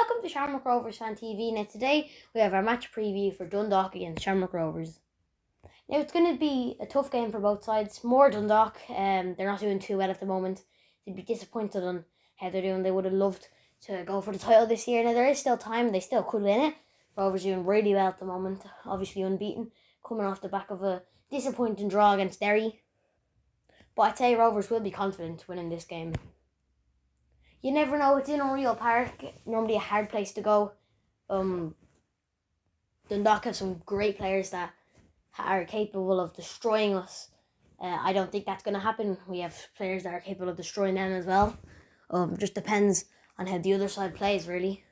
welcome to Shamrock Rovers Fan TV. Now today we have our match preview for Dundalk against Shamrock Rovers. Now it's going to be a tough game for both sides. More Dundalk, they're not doing too well at the moment. They'd be disappointed on how they're doing. They would have loved to go for the title this year. Now there is still time, they still could win it. Rovers doing really well at the moment, obviously unbeaten, coming off the back of a disappointing draw against Derry. But I'd say Rovers will be confident winning this game. You never know, it's in Oriel Park, normally a hard place to go. Dundalk have some great players that are capable of destroying us. I don't think that's going to happen. We have players that are capable of destroying them as well. Just depends on how the other side plays, really.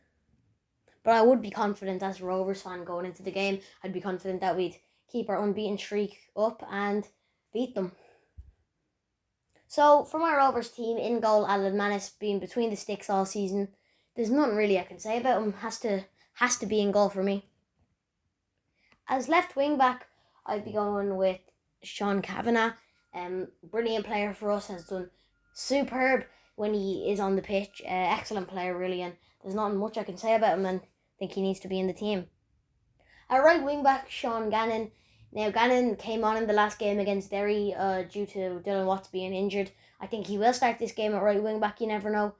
But I would be confident as a Rovers fan going into the game. I'd be confident that we'd keep our unbeaten streak up and beat them. So, for my Rovers team, in goal, Alan Manis being between the sticks all season. There's nothing really I can say about him. Has to be in goal for me. As left wing back, I'd be going with Sean Kavanagh. Brilliant player for us, has done superb when he is on the pitch. Excellent player, really, and there's not much I can say about him, and I think he needs to be in the team. At right wing back, Sean Gannon. Now, Gannon came on in the last game against Derry due to Dylan Watts being injured. I think he will start this game at right wing back, you never know.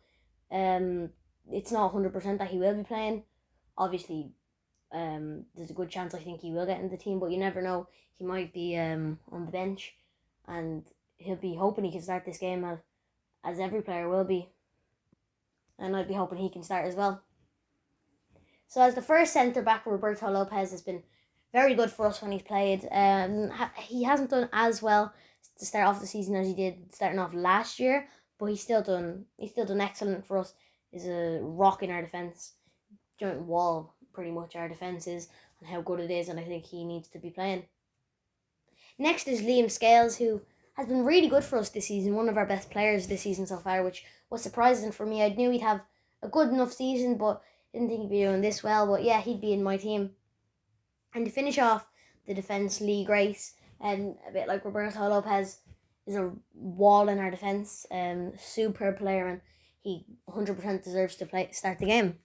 It's not 100% that he will be playing. Obviously, there's a good chance I think he will get in the team, but you never know. He might be on the bench, and he'll be hoping he can start this game as every player will be. And I'd be hoping he can start as well. So as the first centre-back, Roberto Lopez has been very good for us when he's played. He hasn't done as well to start off the season as he did starting off last year, but he's still done excellent for us. He's a rock in our defence, giant wall pretty much our defence is, and how good it is, and I think he needs to be playing. Next is Liam Scales, who has been really good for us this season, one of our best players this season so far, which was surprising for me. I knew he'd have a good enough season, but didn't think he'd be doing this well. But yeah, he'd be in my team. And to finish off the defence, Lee Grace, and a bit like Roberto Lopez, is a wall in our defence. Superb player, and he 100% deserves to start the game.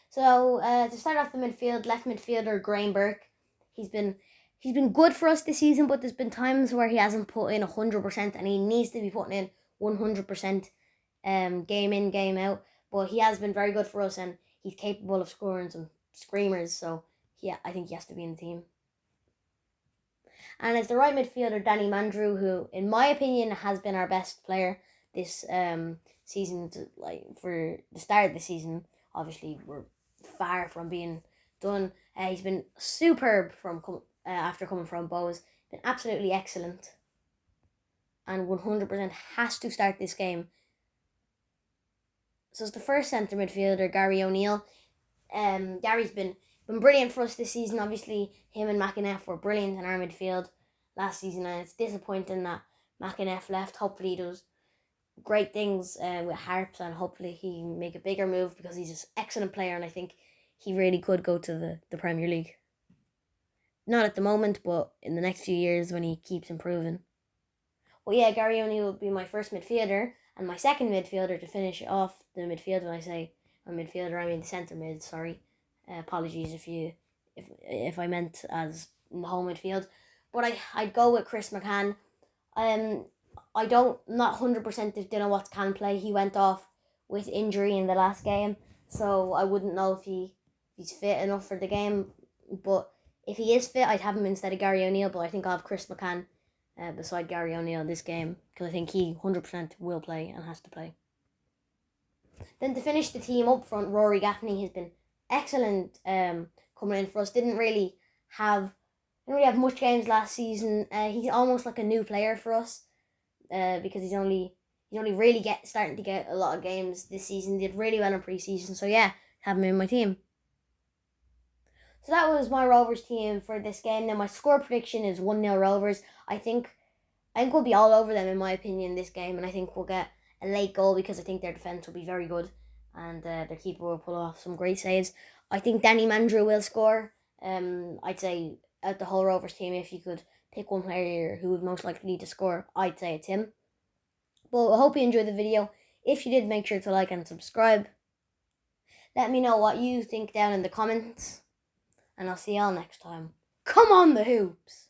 So to start off the midfield, left midfielder Graham Burke. He's been good for us this season, but there's been times where he hasn't put in 100%, and he needs to be putting in 100% game in, game out. But he has been very good for us, and he's capable of scoring some screamers. So yeah, I think he has to be in the team. And as the right midfielder, Danny Mandrew, who in my opinion has been our best player this season. For the start of the season, obviously we're far from being done. He's been superb after coming from Bows. Been absolutely excellent, and 100% has to start this game. So it's the first centre midfielder, Gary O'Neill. Gary's been brilliant for us this season. Obviously, him and McInnes were brilliant in our midfield last season, and it's disappointing that McInnes left. Hopefully he does great things with Harps, and hopefully he can make a bigger move, because he's an excellent player, and I think he really could go to the Premier League. Not at the moment, but in the next few years when he keeps improving. Well, yeah, Gary O'Neill will be my first midfielder, and my second midfielder to finish off the midfield. When I say a midfielder, I mean the centre mid. Sorry, apologies if I meant as in the whole midfield. But I'd go with Chris McCann. I don't not 100% if Dylan Watts can play. He went off with injury in the last game, so I wouldn't know if he's fit enough for the game. But if he is fit, I'd have him instead of Gary O'Neill. But I think I'll have Chris McCann beside Gary O'Neill in this game, because I think he 100% will play and has to play. Then to finish the team up front, Rory Gaffney has been excellent coming in for us. Didn't really have much games last season. He's almost like a new player for us because he's only really starting to get a lot of games this season. Did really well in pre-season, so yeah, have him in my team. So that was my Rovers team for this game. Now my score prediction is 1-0 Rovers. I think we'll be all over them in my opinion this game, and I think we'll get a late goal because I think their defence will be very good, and their keeper will pull off some great saves. I think Danny Mandrew will score. I'd say out the whole Rovers team, if you could pick one player who would most likely to score, I'd say it's him. But I hope you enjoyed the video. If you did, make sure to like and subscribe. Let me know what you think down in the comments. And I'll see y'all next time. Come on the hoops!